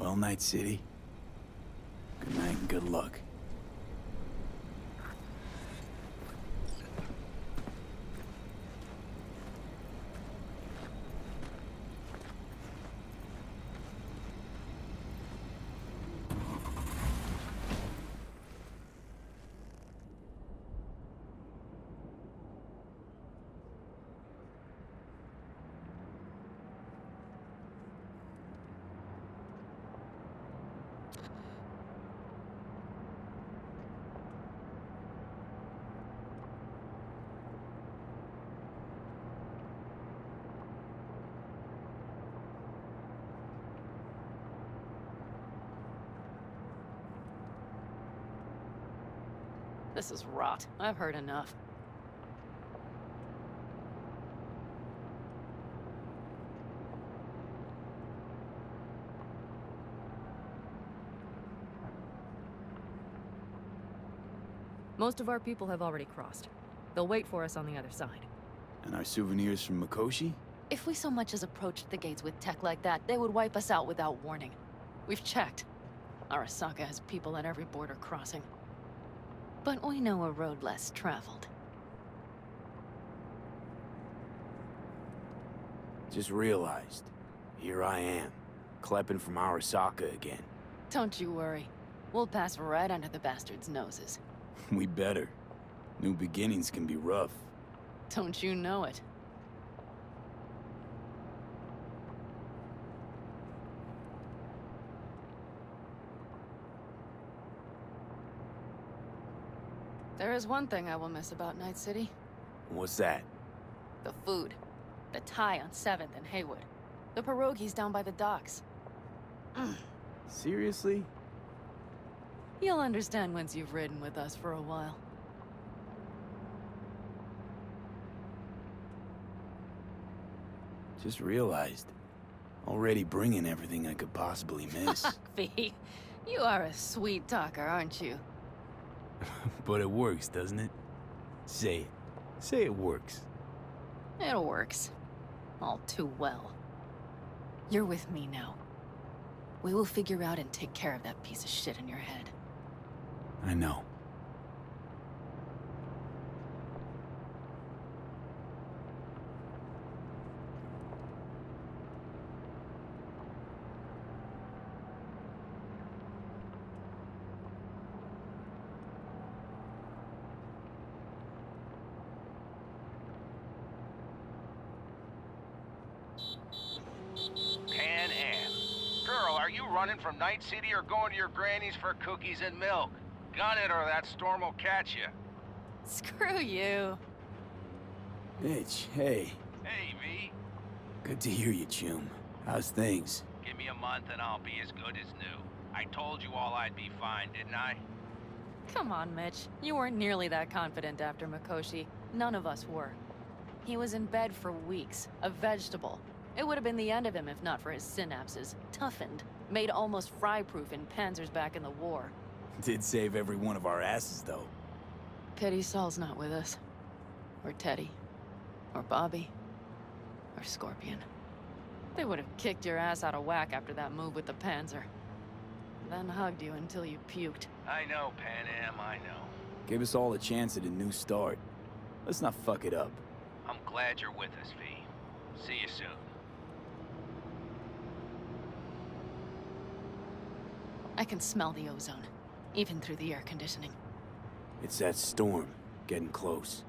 Well, Night City. Good night and good luck. This is rot. I've heard enough. Most of our people have already crossed. They'll wait for us on the other side. And our souvenirs from Mikoshi? If we so much as approached the gates with tech like that, they would wipe us out without warning. We've checked. Arasaka has people at every border crossing. But we know a road less traveled. Just realized. Here I am, klepping from Arasaka again. Don't you worry. We'll pass right under the bastards' noses. We better. New beginnings can be rough. Don't you know it? There is one thing I will miss about Night City. What's that? The food. The Thai on 7th and Haywood. The pierogies down by the docks. Seriously? You'll understand once you've ridden with us for a while. Just realized. Already bringing everything I could possibly miss. V, you are a sweet talker, aren't you? But it works, doesn't it? Say it. Say it works. It works. All too well. You're with me now. We will figure out and take care of that piece of shit in your head. I know. Pan Am. Girl, are you running from Night City or going to your granny's for cookies and milk? Gun it or that storm will catch you. Screw you. Mitch, hey. Hey, V. Good to hear you, Chum. How's things? Give me a month and I'll be as good as new. I told you all I'd be fine, didn't I? Come on, Mitch. You weren't nearly that confident after Mikoshi. None of us were. He was in bed for weeks, a vegetable. It would have been the end of him if not for his synapses. Toughened, made almost fry-proof in panzers back in the war. Did save every one of our asses, though. Pity Saul's not with us. Or Teddy. Or Bobby. Or Scorpion. They would have kicked your ass out of whack after that move with the panzer. Then hugged you until you puked. I know, Pan Am, I know. Gave us all a chance at a new start. Let's not fuck it up. I'm glad you're with us, V. See you soon. I can smell the ozone, even through the air conditioning. It's that storm, getting close.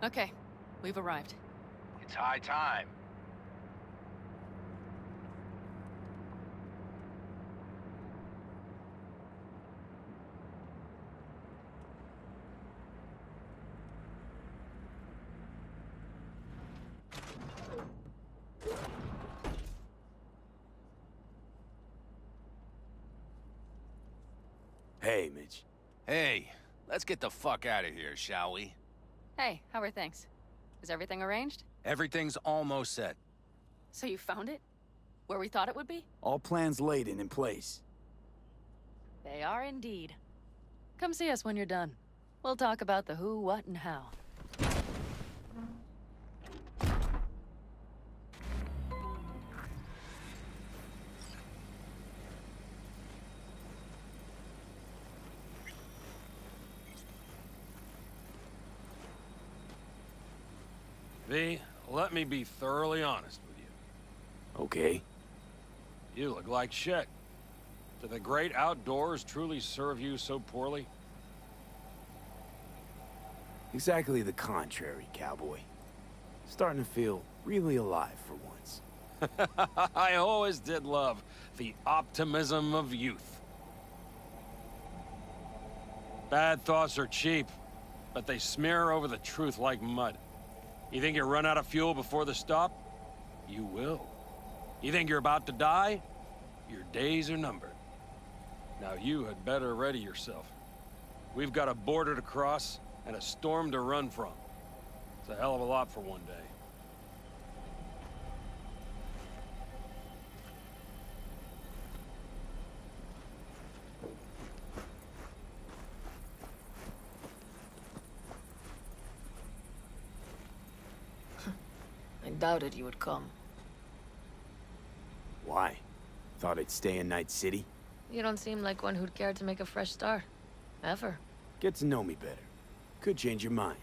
Okay, we've arrived. It's high time. Hey, Mitch. Hey, let's get the fuck out of here, shall we? Hey, how are things? Is everything arranged? Everything's almost set. So you found it? Where we thought it would be? All plans laid and in place. They are indeed. Come see us when you're done. We'll talk about the who, what, and how. V, let me be thoroughly honest with you. Okay. You look like shit. Do the great outdoors truly serve you so poorly? Exactly the contrary, cowboy. Starting to feel really alive for once. I always did love the optimism of youth. Bad thoughts are cheap, but they smear over the truth like mud. You think you run out of fuel before the stop? You will. You think you're about to die? Your days are numbered. Now you had better ready yourself. We've got a border to cross and a storm to run from. It's a hell of a lot for one day. I doubted you would come. Why? Thought I'd stay in Night City? You don't seem like one who'd care to make a fresh start. Ever. Get to know me better. Could change your mind.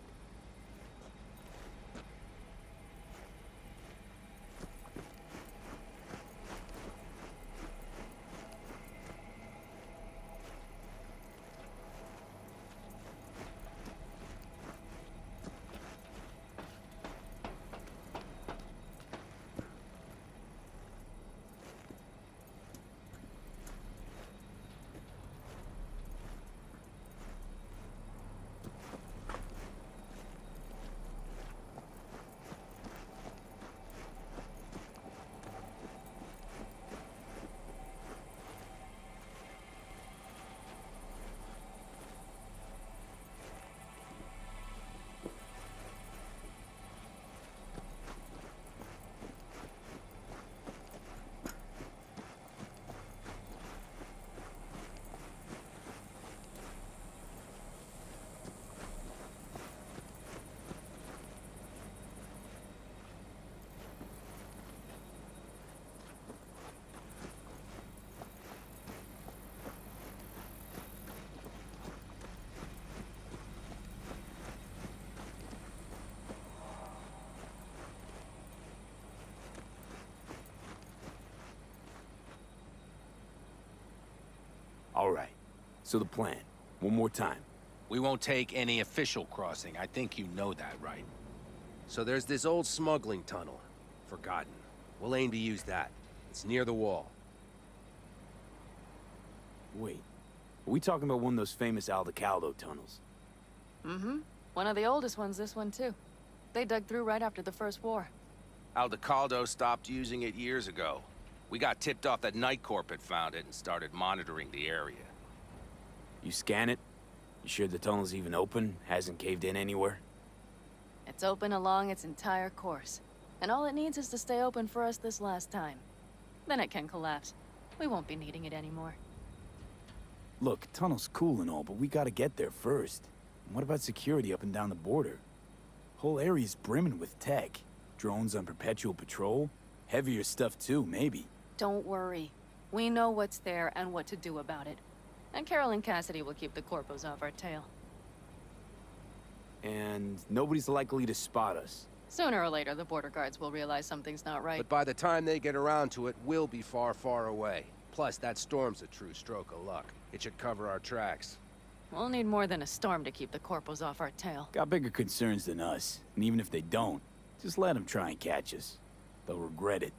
All right. So the plan. One more time. We won't take any official crossing. I think you know that, right? So there's this old smuggling tunnel. Forgotten. We'll aim to use that. It's near the wall. Wait. Are we talking about one of those famous Aldecaldo tunnels? Mm-hmm. One of the oldest ones, this one too. They dug through right after the First War. Aldecaldo stopped using it years ago. We got tipped off that Night Corp had found it and started monitoring the area. You scan it? You sure the tunnel's even open? Hasn't caved in anywhere? It's open along its entire course. And all it needs is to stay open for us this last time. Then it can collapse. We won't be needing it anymore. Look, tunnel's cool and all, but we gotta get there first. And what about security up and down the border? Whole area's brimming with tech. Drones on perpetual patrol. Heavier stuff too, maybe. Don't worry. We know what's there and what to do about it. And Carol and Cassidy will keep the corpos off our tail. And nobody's likely to spot us. Sooner or later, the border guards will realize something's not right. But by the time they get around to it, we'll be far, far away. Plus, that storm's a true stroke of luck. It should cover our tracks. We'll need more than a storm to keep the corpos off our tail. Got bigger concerns than us. And even if they don't, just let them try and catch us. They'll regret it.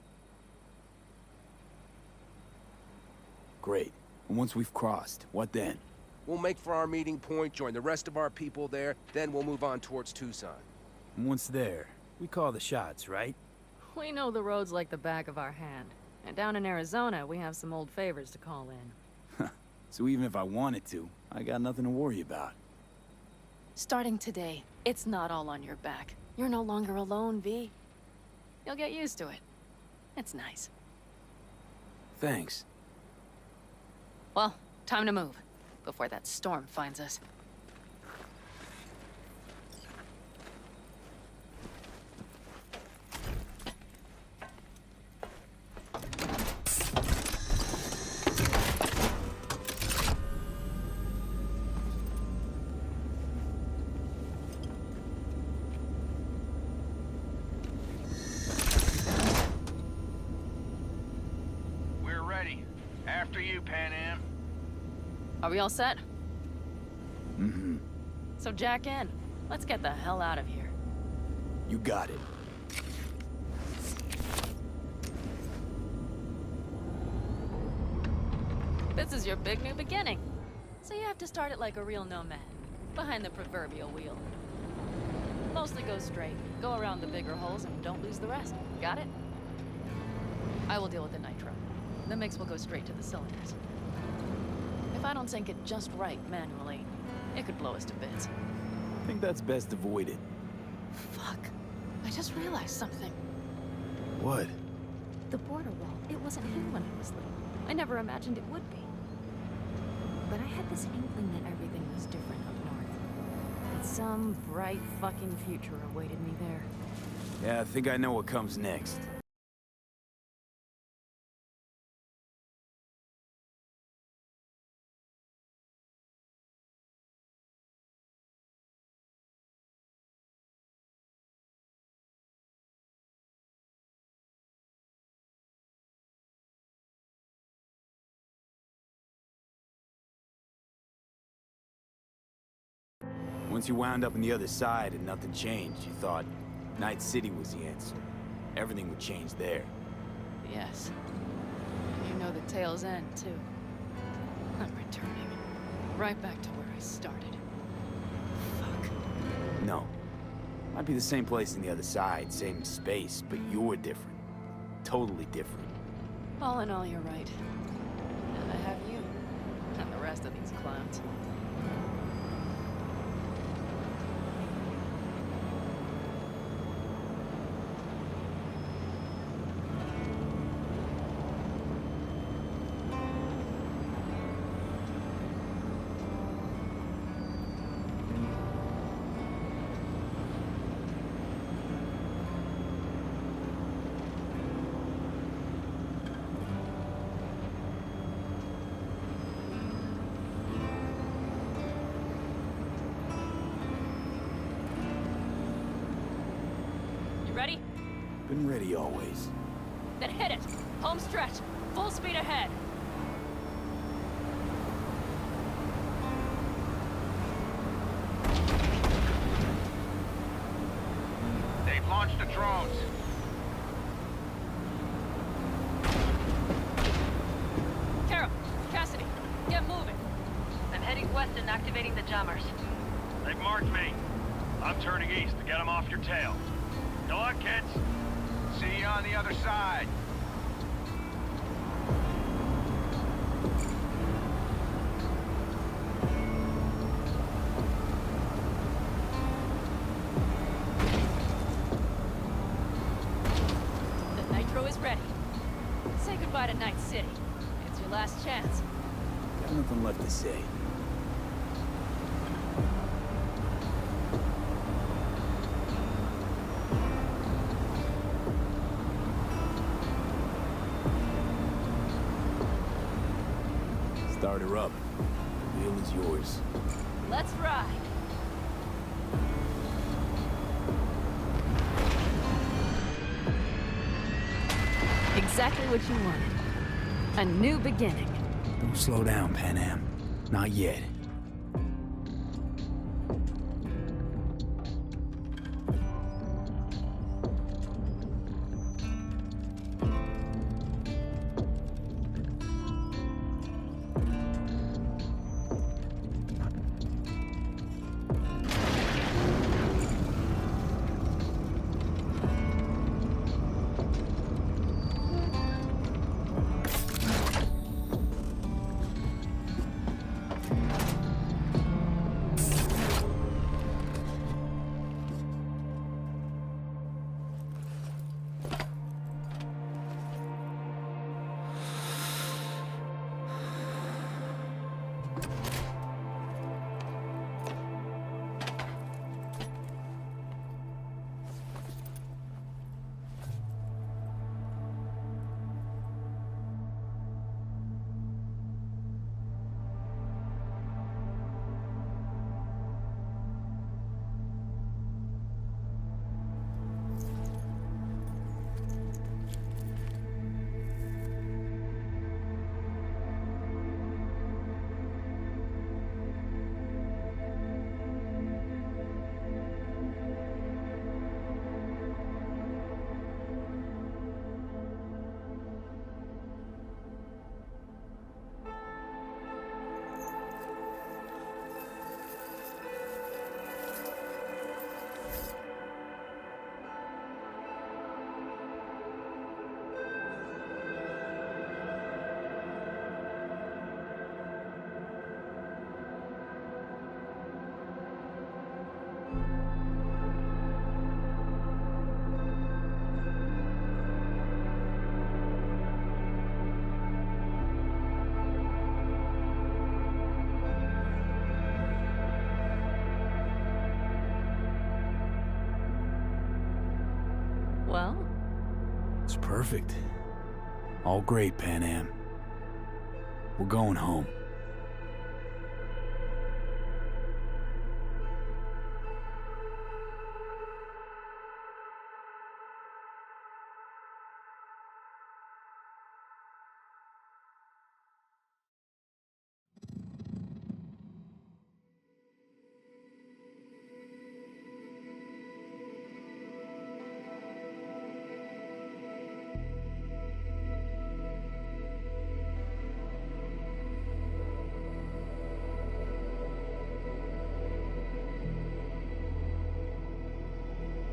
Great. And once we've crossed, what then? We'll make for our meeting point, join the rest of our people there, then we'll move on towards Tucson. And once there, we call the shots, right? We know the roads like the back of our hand. And down in Arizona, we have some old favors to call in. So even if I wanted to, I got nothing to worry about. Starting today, it's not all on your back. You're no longer alone, V. You'll get used to it. It's nice. Thanks. Well, time to move, before that storm finds us. We're ready. After you, Pan Am. Are we all set? Mm-hmm. So jack in. Let's get the hell out of here. You got it. This is your big new beginning. So you have to start it like a real nomad, behind the proverbial wheel. Mostly go straight, go around the bigger holes, and don't lose the rest. Got it? I will deal with the nitro. The mix will go straight to the cylinders. If I don't sync it just right manually, it could blow us to bits. I think that's best avoided. Fuck. I just realized something. What? The border wall, it wasn't hit when I was little. I never imagined it would be. But I had this inkling that everything was different up north. That some bright fucking future awaited me there. Yeah, I think I know what comes next. Once you wound up on the other side and nothing changed, you thought Night City was the answer. Everything would change there. Yes. You know the tale's end, too. I'm returning. Right back to where I started. Fuck. No. Might be the same place on the other side, same space, but you're different. Totally different. All in all, you're right. And I have you. And the rest of these clowns. You ready? Been ready always. Then hit it! Home stretch! Full speed ahead! They've launched the drones. Carol! Cassidy! Get moving! I'm heading west and activating the jammers. They've marked me. I'm turning east to get them off your tail. Good luck, kids. See you on the other side. The nitro is ready. Say goodbye to Night City. It's your last chance. Got nothing left to say. Start her up. The wheel is yours. Let's ride! Exactly what you wanted. A new beginning. Don't slow down, Pan Am. Not yet. Well, It's perfect. All great, Pan Am. We're going home.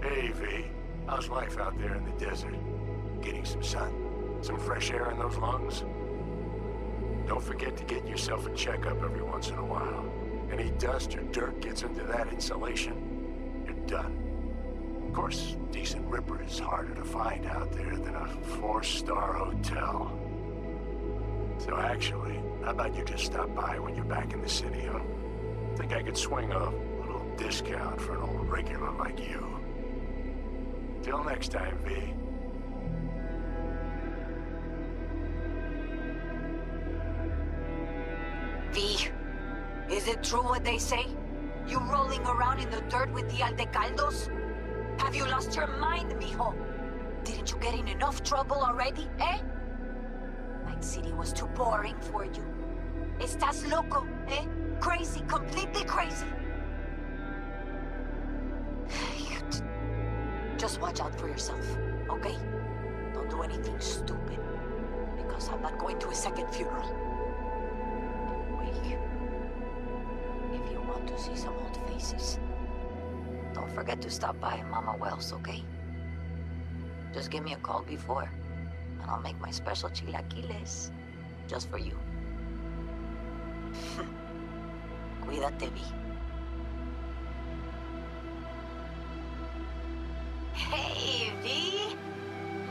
Hey, V. How's life out there in the desert? Getting some sun? Some fresh air in those lungs? Don't forget to get yourself a checkup every once in a while. Any dust or dirt gets into that insulation, you're done. Of course, decent ripper is harder to find out there than a 4-star hotel. So actually, how about you just stop by when you're back in the city, huh? Think I could swing a little discount for an old regular like you. Till next time, V. V, is it true what they say? You rolling around in the dirt with the Aldecaldos? Have you lost your mind, mijo? Didn't you get in enough trouble already, eh? Night City was too boring for you. Estás loco, eh? Crazy, completely crazy. Just watch out for yourself, okay? Don't do anything stupid, because I'm not going to a second funeral. Wait. If you want to see some old faces, don't forget to stop by Mama Wells, okay? Just give me a call before, and I'll make my special chilaquiles just for you. Cuídate, V. Hey, V!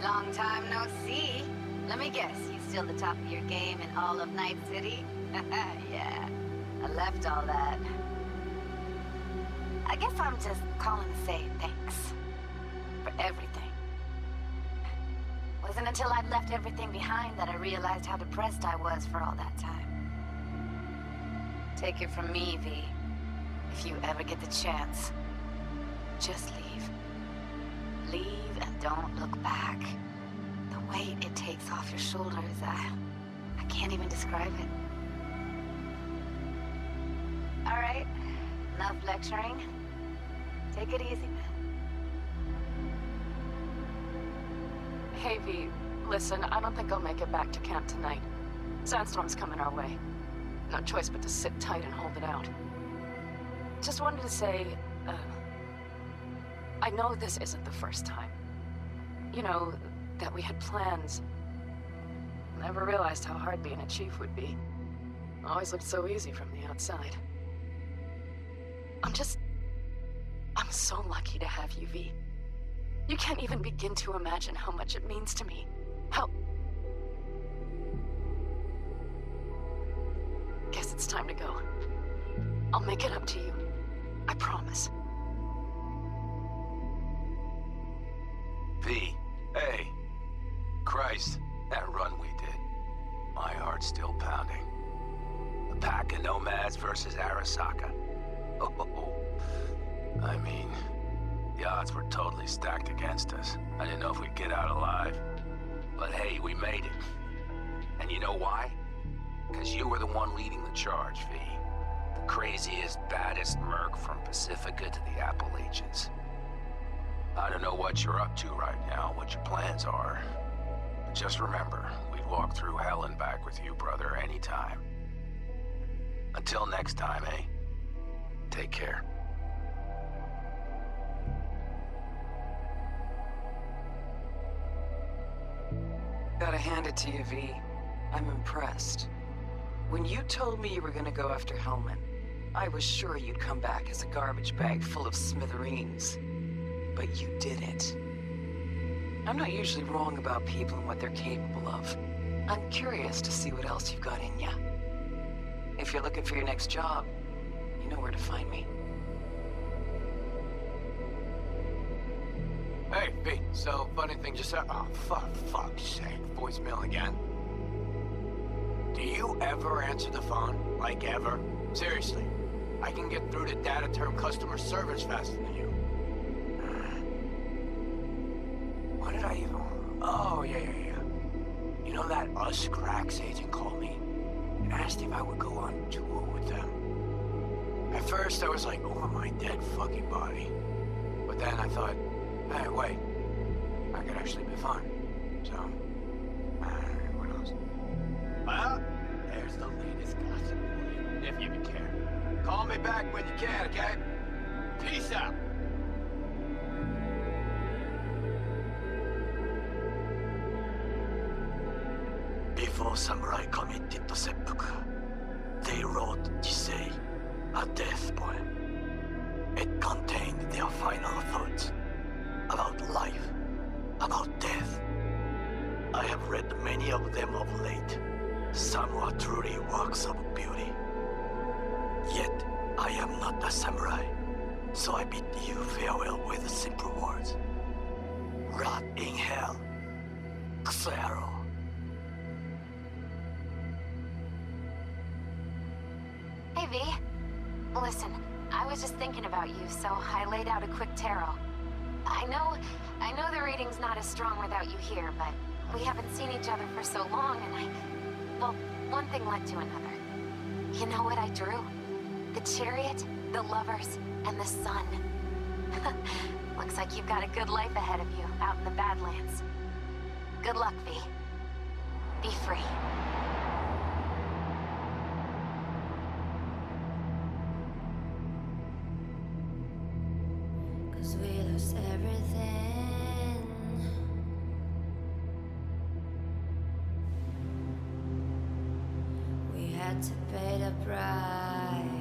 Long time no see. Let me guess, you still the top of your game in all of Night City? Yeah, I left all that. I guess I'm just calling to say thanks. For everything. Wasn't until I'd left everything behind that I realized how depressed I was for all that time. Take it from me, V. If you ever get the chance, just leave. Leave and don't look back. The weight it takes off your shoulders, I can't even describe it. All right, enough lecturing. Take it easy, man. hey V, listen, I don't think I'll make it back to camp tonight. Sandstorm's coming our way. No choice but to sit tight and hold it out. Just wanted to say, I know this isn't the first time. You know, that we had plans. Never realized how hard being a chief would be. Always looked so easy from the outside. I'm so lucky to have you, V. You can't even begin to imagine how much it means to me. How... Guess it's time to go. I'll make it up to you. I promise. V, hey. Christ, that run we did. My heart's still pounding. The pack of nomads versus Arasaka. Oh, I mean, the odds were totally stacked against us. I didn't know if we'd get out alive. But hey, we made it. And you know why? Because you were the one leading the charge, V. The craziest, baddest merc from Pacifica to the Appalachians. I don't know what you're up to right now, what your plans are. But just remember, we'd walk through hell and back with you, brother, anytime. Until next time, eh? Take care. Gotta hand it to you, V. I'm impressed. When you told me you were gonna go after Hellman, I was sure you'd come back as a garbage bag full of smithereens. But you didn't. I'm not usually wrong about people and what they're capable of. I'm curious to see what else you've got in ya. If you're looking for your next job, you know where to find me. Hey, B, so funny thing just said. Oh, fuck's sake. Voicemail again. Do you ever answer the phone? Like, ever? Seriously. I can get through to data term customer service faster than you. What did I even... Oh, yeah. You know that Us Cracks agent called me and asked if I would go on tour with them. At first, I was like, over my dead fucking body. But then I thought, hey, wait. I could actually be fun. So, what else? Well, there's the latest gossip for you, if you care. Call me back when you can, okay? Peace out. Before samurai committed to seppuku, they wrote Jisei, a death poem. It contained their final thoughts about life, about death. I have read many of them of late. Some were truly works of beauty. Yet, I am not a samurai, so I bid you farewell with simple words. Rot in hell, Xero. Hey, V. Listen, I was just thinking about you, so I laid out a quick tarot. I know the reading's not as strong without you here, but we haven't seen each other for so long, and well, one thing led to another. You know what I drew? The chariot, the lovers, and the sun. Looks like you've got a good life ahead of you, out in the Badlands. Good luck, V. Be free. We lost everything. We had to pay the price.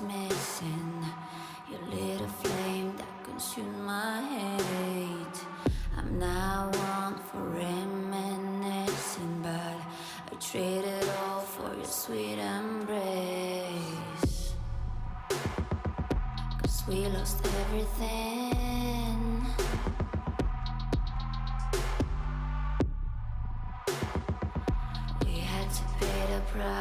Missing. You lit a flame that consumed my hate. I'm now one for reminiscing, but I traded all for your sweet embrace. 'Cause we lost everything. We had to pay the price.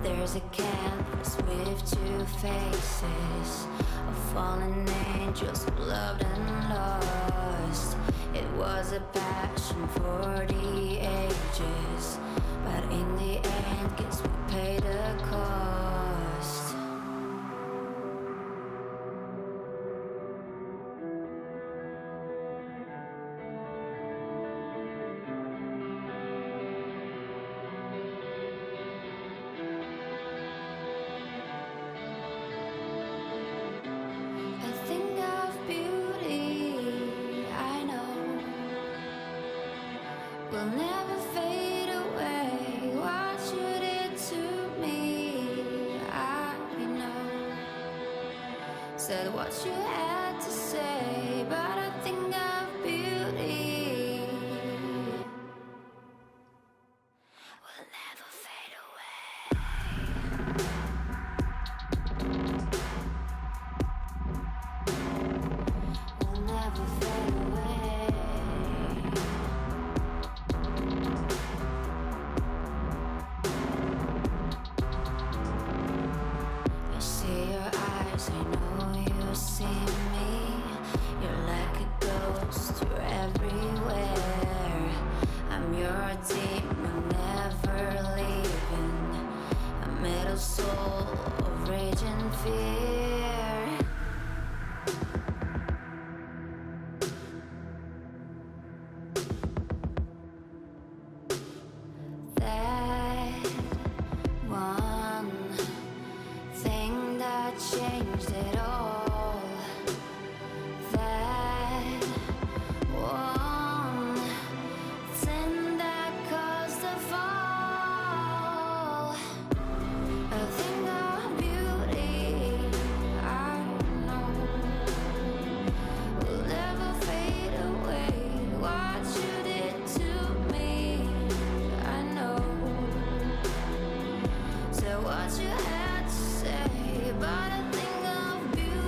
There's a canvas with two faces of fallen angels who loved and lost. It was a passion for the ages, but in the end, guess we paid the cost. Said what you had to say, but I think of beauty will never fade away. Will never fade away. I see your eyes, I know you see me. You're like a ghost, you're everywhere. I'm your demon, never leaving. A metal soul of rage and fear. That one thing that changed it all. That one thing that caused the fall. A thing of beauty, I know, will never fade away. What you did to me, I know. So what you had to say, but a thing of beauty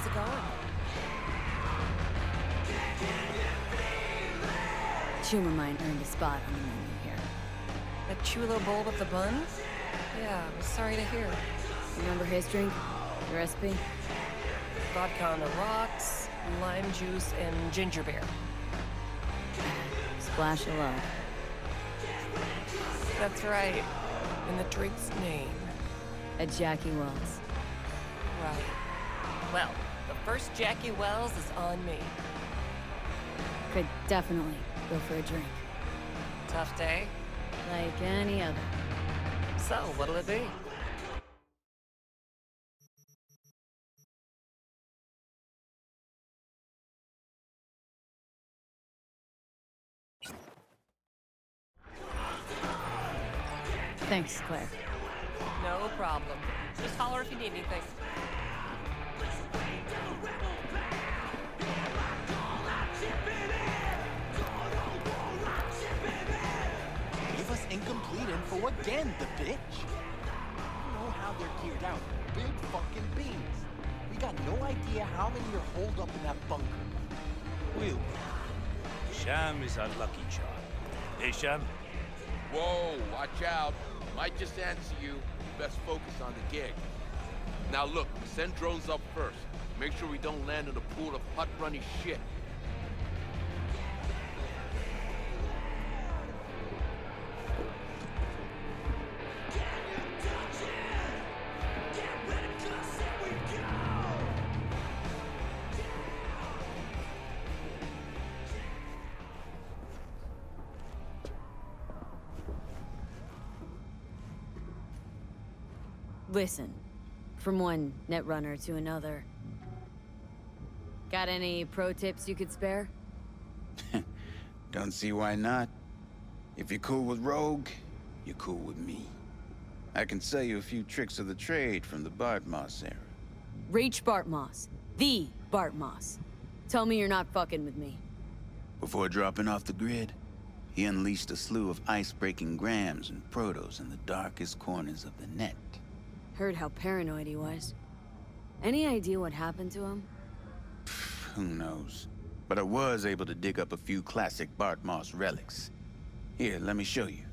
it going? Humor mine earned a spot on the menu here. That chulo bowl with the buns? Yeah, I was sorry to hear. Remember his drink? The recipe? Vodka on the rocks, lime juice, and ginger beer. Splash of love. That's right. And the drink's name. A Jackie Wells. Right. Well, the first Jackie Wells is on me. Could definitely go for a drink. Tough day? Like any other. So, what'll it be? Thanks, Claire. No problem. Just holler if you need anything. Give us incomplete info again, the bitch. You know how they're geared out. Big fucking beans. We got no idea how many are holed up in that bunker. We'll. Sham is our lucky charm. Hey, Sham? Whoa, watch out. Might just answer you. Best focus on the gig. Now look, send drones up first. Make sure we don't land in a pool of hut-runny shit. Listen, from one netrunner to another. Got any pro tips you could spare? Don't see why not. If you're cool with Rogue, you're cool with me. I can sell you a few tricks of the trade from the Bart Moss era. Reach Bart Moss. The Bart Moss. Tell me you're not fucking with me. Before dropping off the grid, he unleashed a slew of ice-breaking grams and protos in the darkest corners of the net. Heard how paranoid he was. Any idea what happened to him? Who knows? But I was able to dig up a few classic Bart Moss relics. Here, let me show you.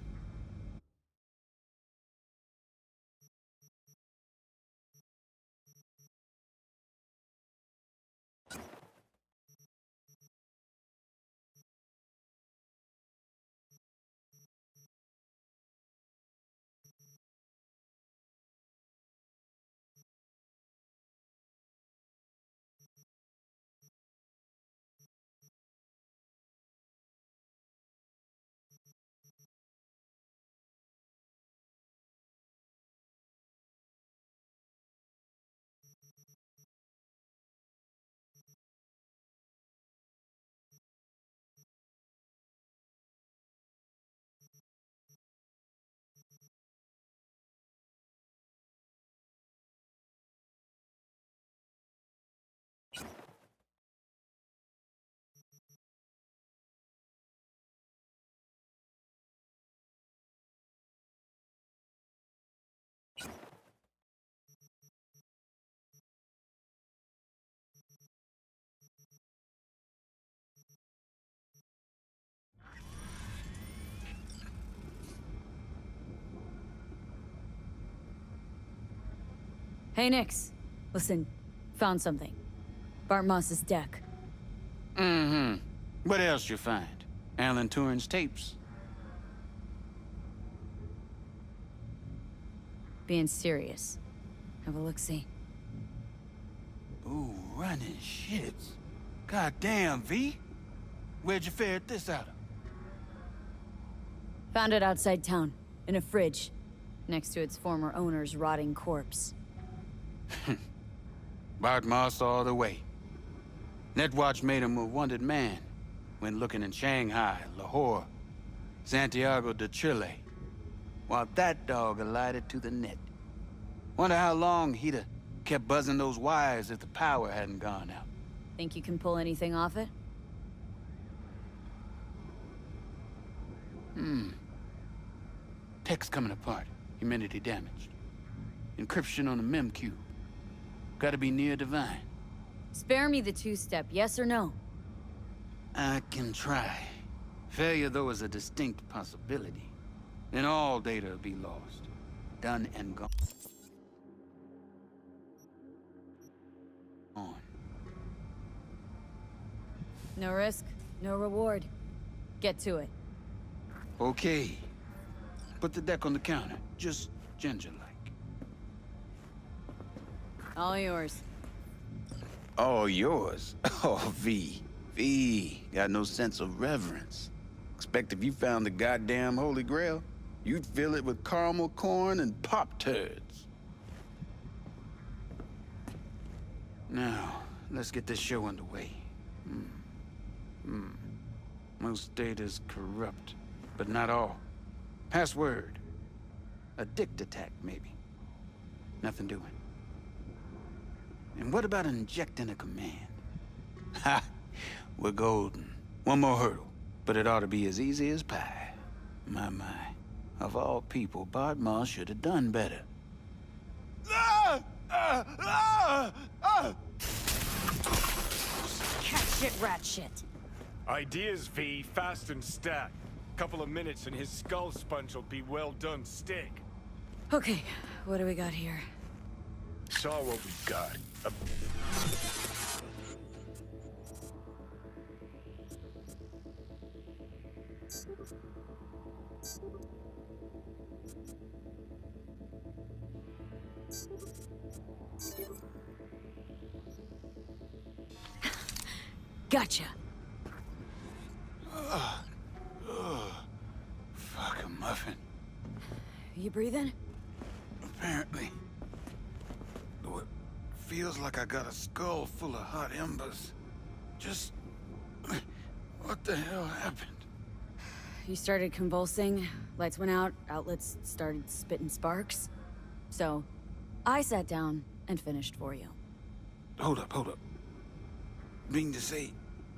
Hey, Nix. Listen, found something. Bart Moss's deck. Mm-hmm. What else you find? Alan Turing's tapes? Being serious. Have a look-see. Ooh, running shits. Goddamn, V. Where'd you ferret this out of? Found it outside town, in a fridge, next to its former owner's rotting corpse. Bart Moss all the way. Netwatch made him a wanted man when looking in Shanghai, Lahore, Santiago de Chile, while that dog alighted to the net. Wonder how long he'd have kept buzzing those wires if the power hadn't gone out. Think you can pull anything off it? Tech's coming apart. Humidity damaged. Encryption on the mem cube. Gotta be near divine. Spare me the two-step, yes or no? I can try. Failure, though, is a distinct possibility. Then all data will be lost. Done and gone. No risk, no reward. Get to it. Okay. Put the deck on the counter. Just ginger-like. All yours. All yours? Oh, V. V. Got no sense of reverence. Expect if you found the goddamn Holy Grail, you'd fill it with caramel corn and Pop-Turds. Now, let's get this show underway. Most data's corrupt, but not all. Password. A dict attack, maybe. Nothing doing. And what about injecting a command? Ha! We're golden. One more hurdle, but it ought to be as easy as pie. My. Of all people, Bart Moss should have done better. Cat shit, rat shit. Ideas, V, fast and stack. Couple of minutes and his skull sponge will be well done stick. Okay, what do we got here? Saw what we got. Gotcha. Fuck a muffin. You breathing? Apparently. Though it feels like I got a skull full of hot embers. Just... what the hell happened? You started convulsing, lights went out, outlets started spitting sparks. So, I sat down and finished for you. Hold up. Mean to say,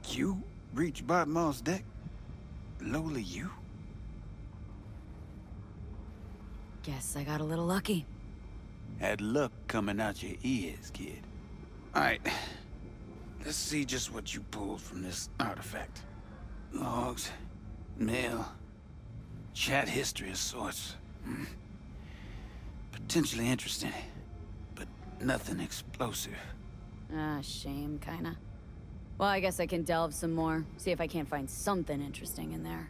you reached Bart Moss' deck? Lowly you? Guess I got a little lucky. Had luck coming out your ears, kid. Alright. Let's see just what you pulled from this artifact. Logs, mail, chat history of sorts. Potentially interesting, but nothing explosive. Ah, shame, kinda. Well, I guess I can delve some more, see if I can't find something interesting in there.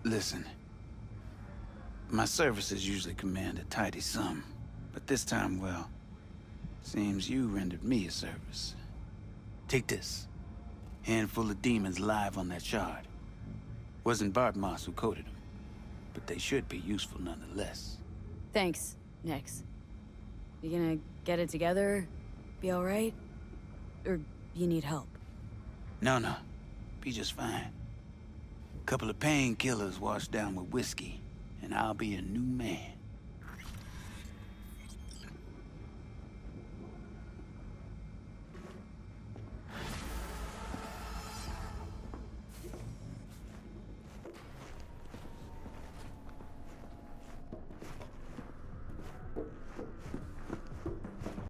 Listen. My services usually command a tidy sum, but this time, well, seems you rendered me a service. Take this. Handful of demons live on that shard. Wasn't Bart Moss who coded them, but they should be useful nonetheless. Thanks, Nix. You gonna get it together? Be alright? Or you need help? No. Be just fine. Couple of painkillers washed down with whiskey, and I'll be a new man.